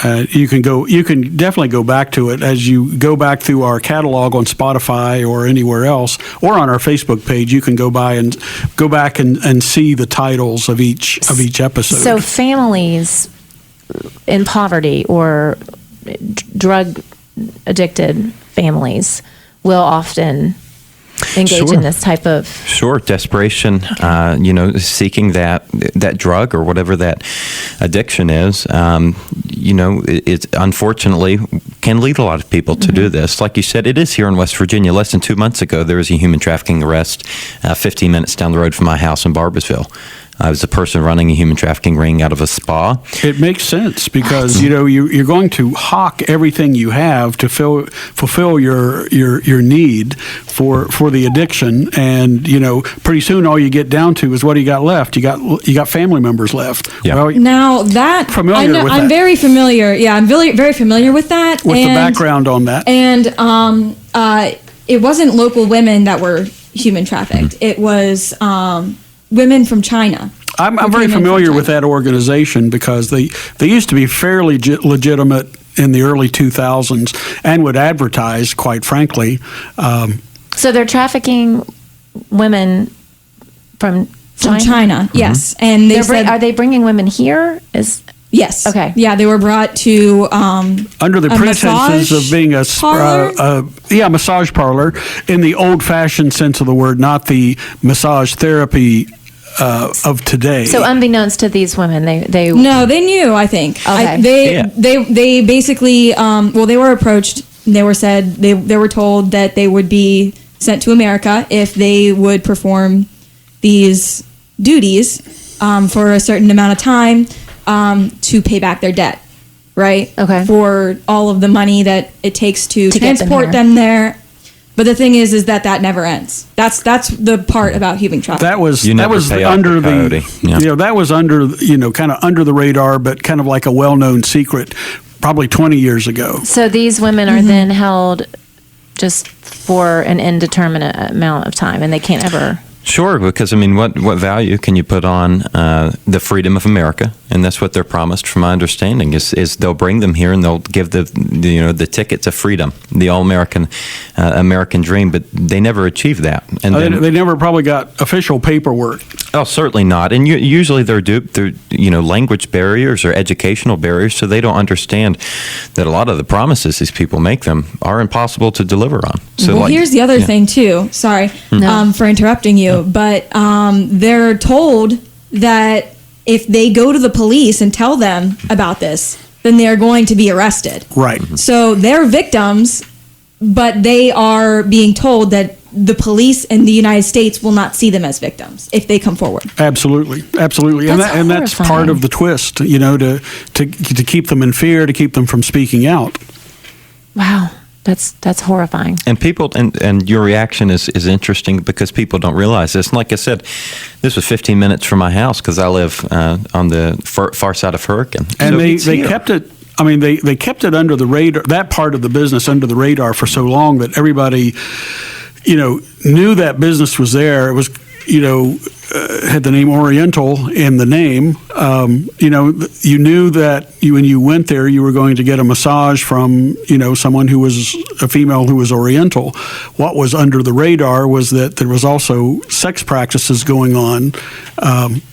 and you can definitely go back to it as you go back through our catalog on Spotify or anywhere else, or on our Facebook page. You can go back and see the titles of each episode. So families in poverty or drug addicted families will often engage Sure. in this type of Sure, desperation, seeking that drug or whatever that addiction is, it unfortunately can lead a lot of people to do this. Like you said, it is here in West Virginia. Less than 2 months ago, there was a human trafficking arrest 15 minutes down the road from my house in Barboursville. I was a person running a human trafficking ring out of a spa. It makes sense because you're going to hawk everything you have to fulfill your need for the addiction, and pretty soon all you get down to is what do you got left? You got family members left. Yeah. Well, Now that Familiar with I'm that. very familiar. Yeah, I'm very very familiar with that. with the background on that. And it wasn't local women that were human trafficked. It was women from China. I'm who very came in from familiar China. with that organization because they used to be fairly legitimate in the early 2000s and would advertise, quite frankly. so they're trafficking women from From China. China, yes. And they said, Are they bringing women here? yes. Okay. Yeah, they were brought to Under the a pretenses massage of being a parlor? massage parlor in the old-fashioned sense of the word, not the massage therapy of today. So unbeknownst to these women, they No, they knew. I think. Okay. Yeah. They basically they were approached. And they were told that they would be sent to America if they would perform these duties for a certain amount of time to pay back their debt. Right. Okay. For all of the money that it takes to get them transport here. them there. But the thing is that never ends. That's the part about human trafficking. That was You never pay off under the coyote. Yeah. that was under kind of under the radar, but kind of like a well-known secret, probably 20 years ago. So these women are then held just for an indeterminate amount of time, and they can't ever. Sure, because what value can you put on the freedom of America? And that's what they're promised, from my understanding, is they'll bring them here and they'll give the ticket to freedom, the all-American American dream. But they never achieve that, and They never probably got official paperwork. oh, certainly not. And usually they're duped through language barriers or educational barriers, so they don't understand that a lot of the promises these people make them are impossible to deliver on. So, Well, here's the other yeah. thing too. Sorry No. for interrupting you, but they're told that if they go to the police and tell them about this, then they are going to be arrested. Right. So they're victims, but they are being told that the police in the United States will not see them as victims if they come forward. Absolutely. That's And that's part horrifying. of the twist, to keep them in fear, to keep them from speaking out. Wow, that's horrifying. And people, and your reaction is interesting because people don't realize this. And like I said, this was 15 minutes from my house because I live on the far side of Hurricane. And So they it's here. kept it. I mean, they kept it under the radar. That part of the business under the radar for so long that everybody, knew that business was there. It was, had the name Oriental in the name. You knew that when you went there, you were going to get a massage from, someone who was a female who was Oriental. What was under the radar was that there was also sex practices going on,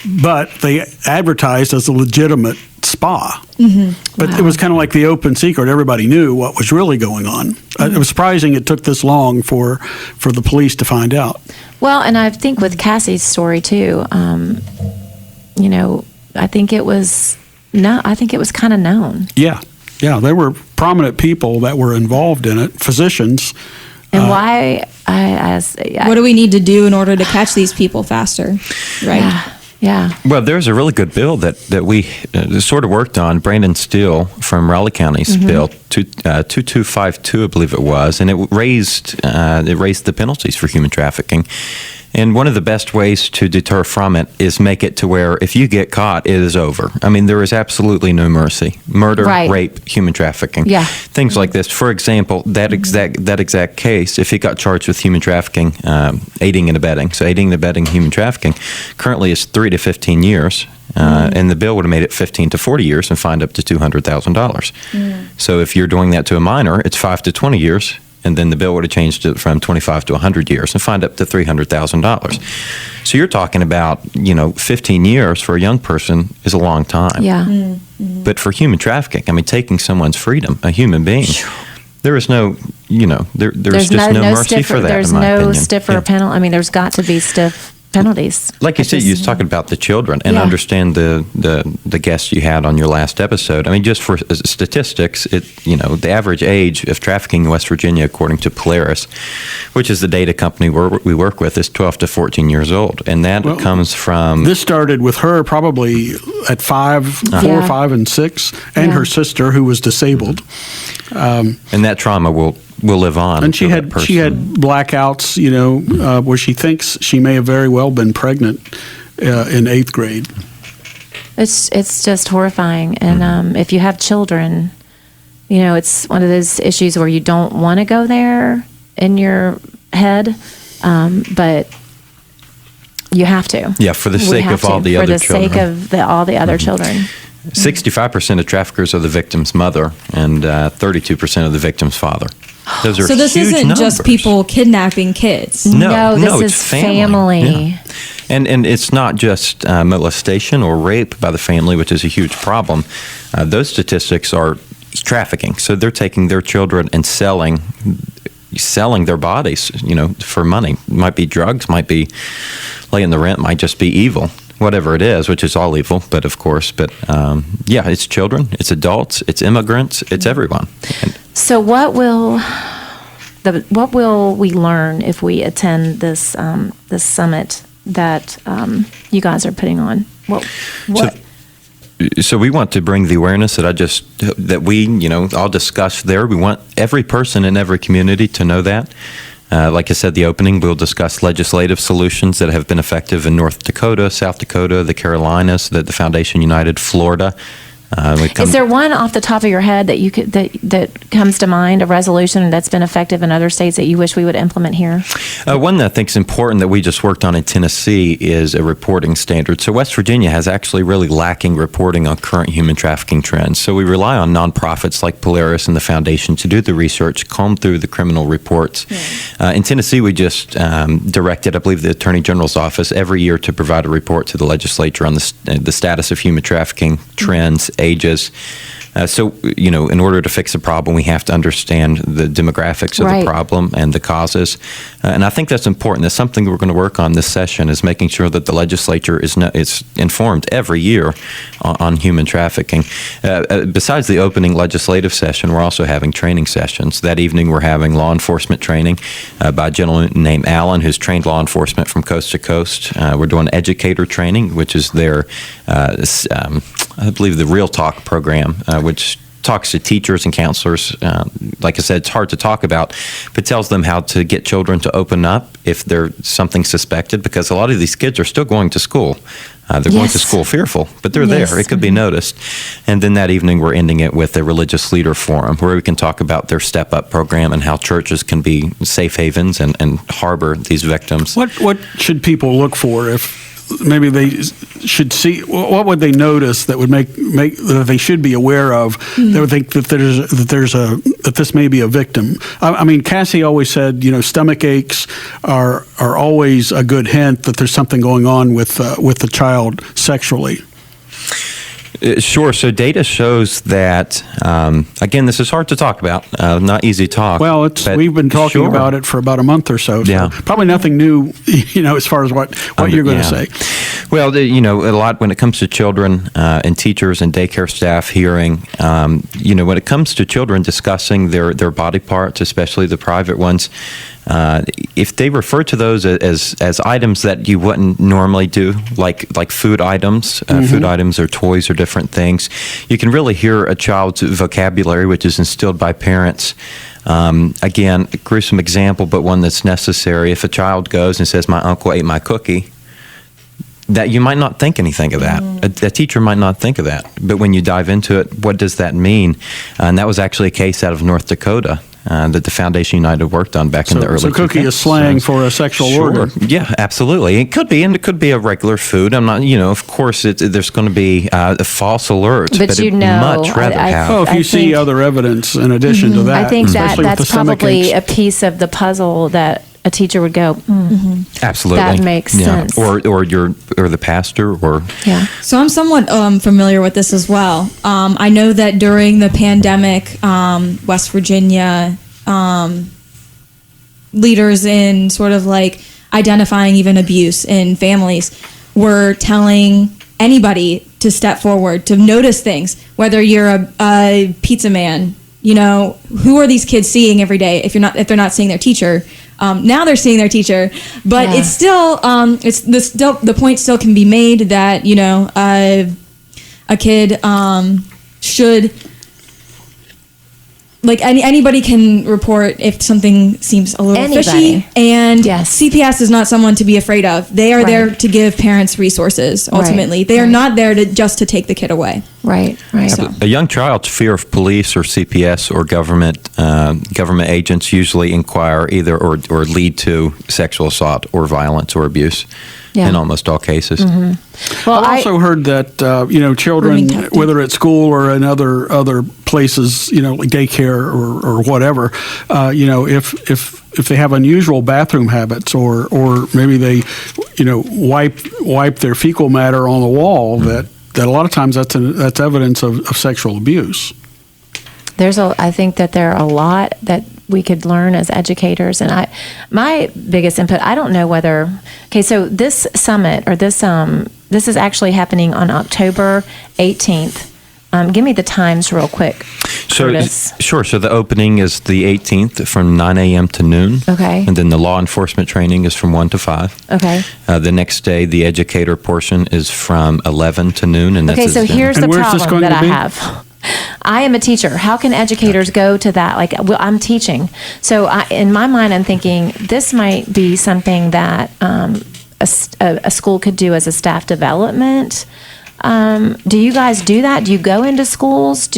but they advertised as a legitimate spa. But it was kind of like the open secret. Everybody knew what was really going on. It was surprising it took this long for the police to find out. Well, and I think with Cassie's story too, I think it was kind of known. Yeah, there were prominent people that were involved in it, physicians. And why What do we need to do in order to catch these people faster? Right. Yeah. Well, there's a really good bill that we sort of worked on. Brandon Steele from Raleigh County's bill 2252, I believe it was, and it raised the penalties for human trafficking. And one of the best ways to deter from it is make it to where if you get caught, it is over. I mean, there is absolutely no mercy. Murder, Right. rape, human trafficking, Yeah. things like this. For example, that exact case, if he got charged with human trafficking, aiding and abetting, so aiding and abetting human trafficking, currently is 3 to 15 years. And the bill would have made it 15 to 40 years and fined up to $200,000. So if you're doing that to a minor, it's 5 to 20 years. And then the bill would have changed it from 25 to 100 years and fined up to $300,000. So you're talking about, 15 years for a young person is a long time. Yeah. But for human trafficking, I mean, taking someone's freedom, a human being, there is no, there's just no mercy stiffer, for that, there's in my no opinion. stiffer Yeah. penalty. I mean, there's got to be stiff penalties. Like you said, you was talking about the children, and Yeah. understand the guest you had on your last episode. I mean, just for statistics, the average age of trafficking in West Virginia, according to Polaris, which is the data company we work with, is 12 to 14 years old, and that comes from. This started with her probably at 4, Yeah. 5, and 6, and Yeah. her sister who was disabled. And that trauma will live on. And she for had that person. she had blackouts, where she thinks she may have very well been pregnant in 8th grade. It's just horrifying. And if you have children, it's one of those issues where you don't want to go there in your head, but you have to. Yeah, for the We sake have of all to, the for other the children. sake of all the other children. 65% of traffickers are the victim's mother, and 32% of the victim's father. Those are So this huge isn't just numbers. people kidnapping kids. No, this it's is family. Yeah. And it's not just molestation or rape by the family, which is a huge problem. Those statistics are trafficking. So they're taking their children and selling their bodies, for money. Might be drugs, might be laying the rent, might just be evil. Whatever it is, which is all evil, but of course, it's children, it's adults, it's immigrants, it's everyone. And So what will we learn if we attend this this summit that you guys are putting on? What? So we want to bring the awareness that we all discuss there. We want every person in every community to know that. Like I said, the opening, we'll discuss legislative solutions that have been effective in North Dakota, South Dakota, the Carolinas, the Foundation United, Florida. Is there one off the top of your head that you could that comes to mind, a resolution that's been effective in other states that you wish we would implement here? One that I think is important that we just worked on in Tennessee is a reporting standard. So West Virginia has actually really lacking reporting on current human trafficking trends. So we rely on nonprofits like Polaris and the Foundation to do the research, comb through the criminal reports. In Tennessee, we just directed, I believe, the Attorney General's office every year to provide a report to the legislature on the status of human trafficking trends, ages. In order to fix the problem, we have to understand the demographics of Right. the problem and the causes. And I think that's important. That's something we're going to work on this session, is making sure that the legislature is informed every year on human trafficking. Besides the opening legislative session, we're also having training sessions. That evening, we're having law enforcement training by a gentleman named Alan, who's trained law enforcement from coast to coast. We're doing educator training, which is their, I believe, the Real Talk program, which talks to teachers and counselors. Like I said, it's hard to talk about, but tells them how to get children to open up if there's something suspected, because a lot of these kids are still going to school. They're going to Yes. school fearful, but they're Yes. there. It could be noticed. And then that evening, we're ending it with a religious leader forum where we can talk about their Step Up program and how churches can be safe havens and harbor these victims. What should people look for if maybe they should see? What would they notice that would make that they should be aware of? They would think that that this may be a victim. I mean, Cassie always said, stomach aches are always a good hint that there's something going on with the child sexually. Sure. So data shows that, again, this is hard to talk about, not easy talk. Well, we've been talking sure. about it for about a month or so. Yeah. Probably nothing new, as far as what you're going to yeah. say. Well, a lot when it comes to children and teachers and daycare staff hearing, when it comes to children discussing their body parts, especially the private ones, if they refer to those as items that you wouldn't normally do, like food items, food items or toys or different things, you can really hear a child's vocabulary, which is instilled by parents, Again, a gruesome example, but one that's necessary. If a child goes and says, "My uncle ate my cookie," that you might not think anything of that. A teacher might not think of that. But when you dive into it, what does that mean? And that was actually a case out of North Dakota that the Foundation United worked on back in the early 2000s. So cookie is slang for a sexual organ. Yeah, absolutely. It could be, and it could be a regular food. I'm not, of course, there's going to be false alerts. But I'd much rather have. Well, if you see other evidence in addition to that, I think especially with the that's stomach probably aches. a piece of the puzzle that a teacher would go, Absolutely. that makes sense. Or the pastor, or yeah. So I'm somewhat familiar with this as well. I know that during the pandemic, West Virginia leaders in sort of like identifying even abuse in families were telling anybody to step forward, to notice things, whether you're a pizza man, who are these kids seeing every day if they're not seeing their teacher. Now they're seeing their teacher, but it's still the point still can be made that a kid should, like, anybody can report if something seems a little fishy, and CPS is not someone to be afraid of. They are there to give parents resources. Ultimately, they are not there to take the kid away. Right. So. A young child's fear of police or CPS or government agents usually inquire either or lead to sexual assault or violence or abuse in almost all cases. Well, I've also heard that children, whether at school or in other places, like daycare or whatever, if they have unusual bathroom habits or maybe they wipe their fecal matter on the wall, that a lot of times that's evidence of sexual abuse. I think that there are a lot that we could learn as educators, and my biggest input, I don't know whether, so this summit or this is actually happening on October 18th. Give me the times real quick, Curtis. Sure. So the opening is the 18th from 9 a.m. to noon. Okay. And then the law enforcement training is from 1 to 5. Okay. The next day, the educator portion is from 11 to noon. And that's so here's the where's this problem going that to I be? have. I am a teacher. How can educators go to that? Like, I'm teaching. So in my mind, I'm thinking this might be something that a school could do as a staff development. Do you guys do that? Do you go into schools?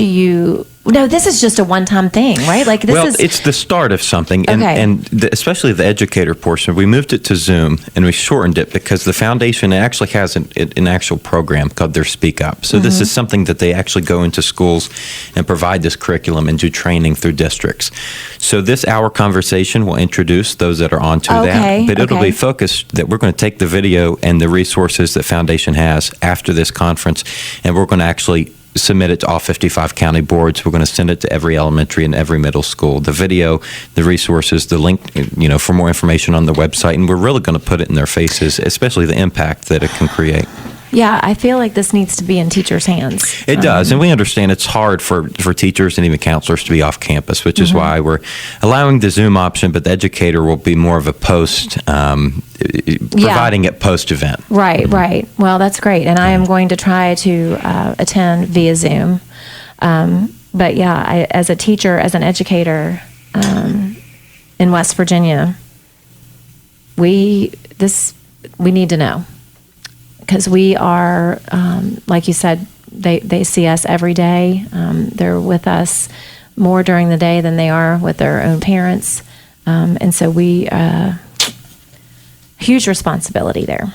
No, this is just a one-time thing, right? Like it's the start of something, and especially the educator portion. We moved it to Zoom, and we shortened it because the foundation actually has an actual program called their Speak Up. So this is something that they actually go into schools and provide this curriculum and do training through districts. So this hour conversation will introduce those that are onto that, but it'll be focused that we're going to take the video and the resources that foundation has after this conference, and we're going to actually submit it to all 55 county boards. We're going to send it to every elementary and every middle school. The video, the resources, the link, for more information on the website, and we're really going to put it in their faces, especially the impact that it can create. Yeah, I feel like this needs to be in teachers' hands. It does, and we understand it's hard for teachers and even counselors to be off campus, which is why we're allowing the Zoom option, but the educator will be more of a post, providing it post-event. Right. Well, that's great, and I am going to try to attend via Zoom. But yeah, as a teacher, as an educator in West Virginia, we need to know. Because we are, like you said, they see us every day. They're with us more during the day than they are with their own parents. And so huge responsibility there.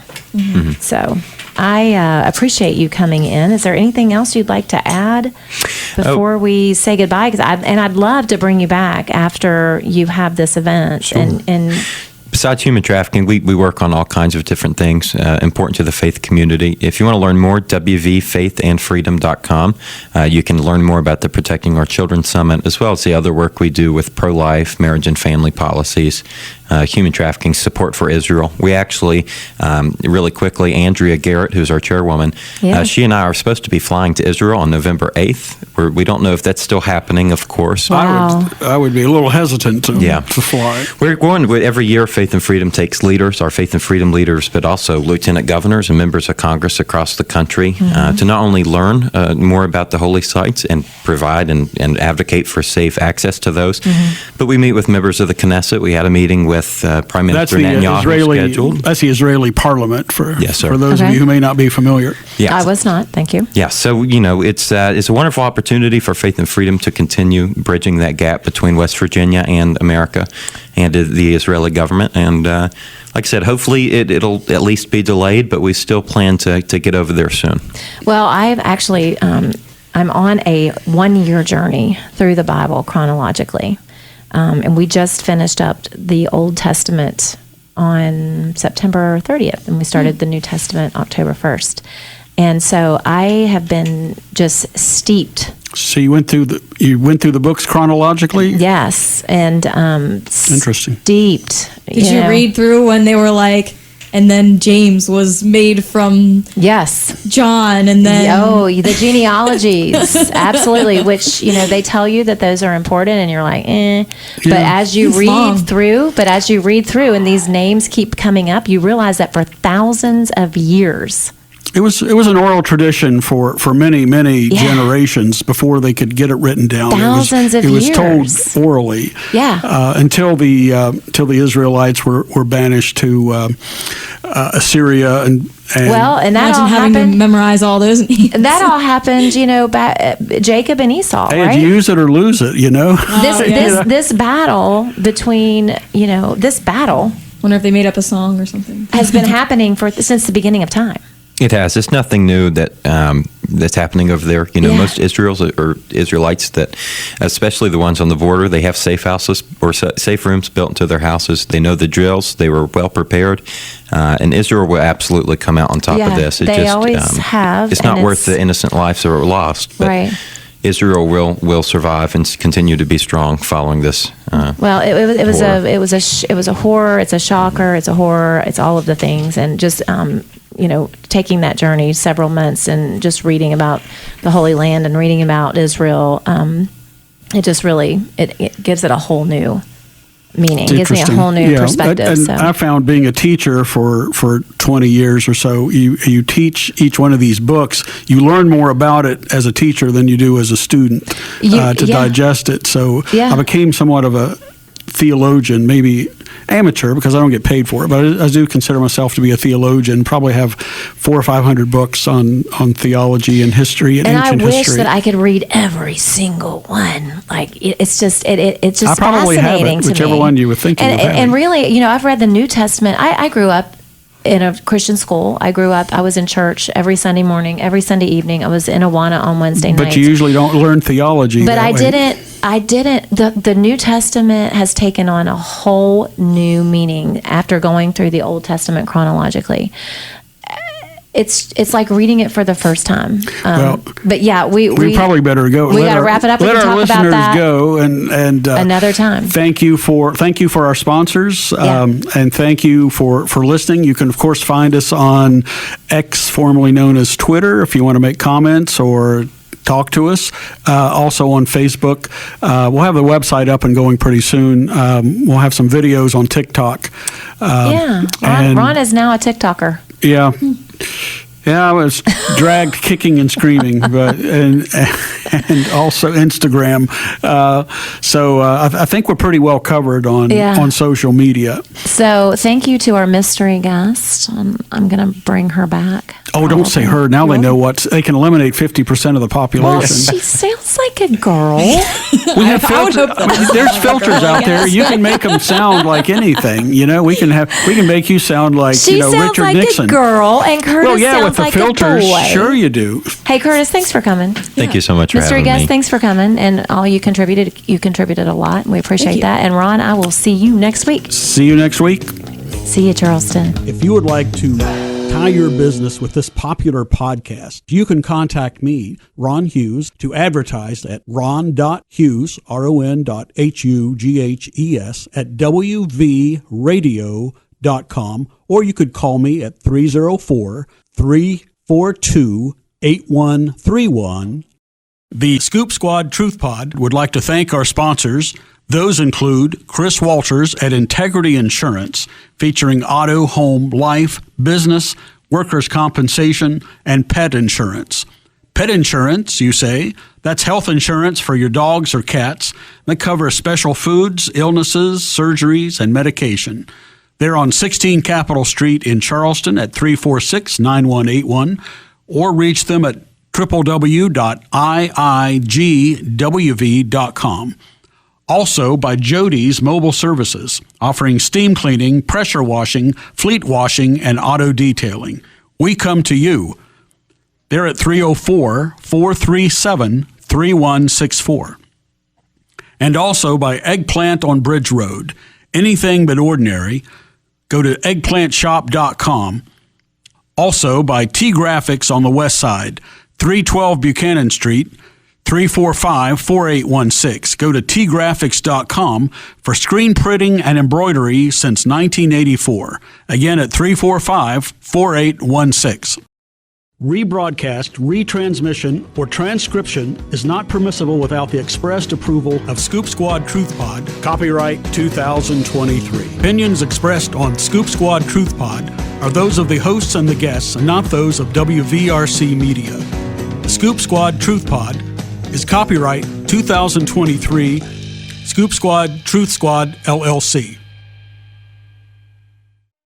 So I appreciate you coming in. Is there anything else you'd like to add before we say goodbye? I'd love to bring you back after you have this event. Sure. And besides human trafficking, we work on all kinds of different things important to the faith community. If you want to learn more, wvfaithandfreedom.com. You can learn more about the Protecting Our Children Summit, as well as the other work we do with pro-life, marriage and family policies, human trafficking support for Israel. We actually, really quickly, Andrea Garrett, who's our chairwoman, she and I are supposed to be flying to Israel on November 8th. We don't know if that's still happening, of course. Wow. I would be a little hesitant to fly. We're going every year. Faith and Freedom takes leaders, our Faith and Freedom leaders, but also lieutenant governors and members of Congress across the country to not only learn more about the holy sites and provide and advocate for safe access to those, but we meet with members of the Knesset. We had a meeting with Prime Minister Netanyahu scheduled. That's the Israeli parliament for sir. those of you who may not be familiar. Yes. I was not. Thank you. Yeah, so it's a wonderful opportunity for Faith and Freedom to continue bridging that gap between West Virginia and America and the Israeli government. And like I said, hopefully it'll at least be delayed, but we still plan to get over there soon. Well, I've actually, I'm on a 1-year journey through the Bible chronologically. And we just finished up the Old Testament on September 30th, and we started the New Testament October 1st. And so I have been just steeped. So you went through the books chronologically? Yes, and interesting. Steeped. Did you read through when they were like, and then James was made from John, and then the genealogies, absolutely. Which they tell you that those are important, and you're like, But as you read through, and these names keep coming up, you realize that for thousands of years. It was an oral tradition for many generations before they could get it written down. Thousands of years. It was told orally. Until the Israelites were banished to Assyria and that all happened. Having to memorize all those. That all happened, Jacob and Esau. Hey, right? you use it or lose it, This battle between this battle. Wonder if they made up a song or something. Has been happening since the beginning of time. It has. It's nothing new that's happening over there. Most Israelites that, especially the ones on the border, they have safe houses or safe rooms built into their houses. They know the drills. They were well prepared, and Israel will absolutely come out on top of this. They always have. It's not worth the innocent lives that were lost, but Israel will survive and continue to be strong following this. It was a horror. It's a shocker. It's a horror. It's all of the things, and just taking that journey several months and just reading about the Holy Land and reading about Israel, it just really it gives it a whole new meaning. It gives me a whole new perspective. And I found being a teacher for 20 years or so, you teach each one of these books, you learn more about it as a teacher than you do as a student to digest it. So I became somewhat of a theologian, maybe amateur because I don't get paid for it, but I do consider myself to be a theologian. Probably have 400 or 500 books on theology and history and ancient history. And I wish that I could read every single one. Like it's just I probably fascinating have it, whichever to me. one you were thinking of having. And really, I've read the New Testament. I grew up in a Christian school. I was in church every Sunday morning, every Sunday evening. I was in Awana on Wednesday nights. But you usually don't learn theology. But I didn't. The New Testament has taken on a whole new meaning after going through the Old Testament chronologically. It's like reading it for the first time. But yeah, we probably better go. We got to wrap it up. Let our listeners go and another time. Thank you for our sponsors and thank you for listening. You can of course find us on X, formerly known as Twitter, if you want to make comments or talk to us. Also on Facebook. We'll have the website up and going pretty soon. We'll have some videos on TikTok. Ron is now a TikToker. Yeah. Yeah, I was dragged kicking and screaming, and also Instagram. So I think we're pretty well covered on social media. So thank you to our mystery guest. I'm going to bring her back. Oh, don't say her. Now they know they can eliminate 50% of the population. Well, she sounds like a girl. We have there's filters out there. You can make them sound like anything. We can make you sound like she Richard sounds like Nixon. A girl, and Curtis sounds with the like filters, a boy. Sure you do. Hey, Curtis, thanks for coming. Thank you so much for mystery having guest, me. thanks for coming, and all you contributed. You contributed a lot, and we appreciate that. And Ron, I will see you next week. See you next week. See you, Charleston. If you would like to tie your business with this popular podcast, you can contact me, Ron Hughes, to advertise at ron.hughes, ron.hughes, at wvradio.com, or you could call me at 304-342-8131. The Scoop Squad Truth Pod would like to thank our sponsors. Those include Chris Walters at Integrity Insurance, featuring auto, home, life, business, workers' compensation, and pet insurance. Pet insurance, you say? That's health insurance for your dogs or cats that covers special foods, illnesses, surgeries, and medication. They're on 16 Capitol Street in Charleston at 346-9181, or reach them at www.iigwv.com. Also by Jody's Mobile Services, offering steam cleaning, pressure washing, fleet washing, and auto detailing. We come to you. They're at 304-437-3164. And also by Eggplant on Bridge Road. Anything but ordinary. Go to eggplantshop.com. Also by T-Graphics on the west side, 312 Buchanan Street, 345-4816. Go to tgraphics.com for screen printing and embroidery since 1984. Again at 345-4816. Rebroadcast, retransmission, or transcription is not permissible without the expressed approval of Scoop Squad Truth Pod, copyright 2023. Opinions expressed on Scoop Squad Truth Pod are those of the hosts and the guests and not those of WVRC Media. The Scoop Squad Truth Pod is copyright 2023, Scoop Squad Truth Squad, LLC.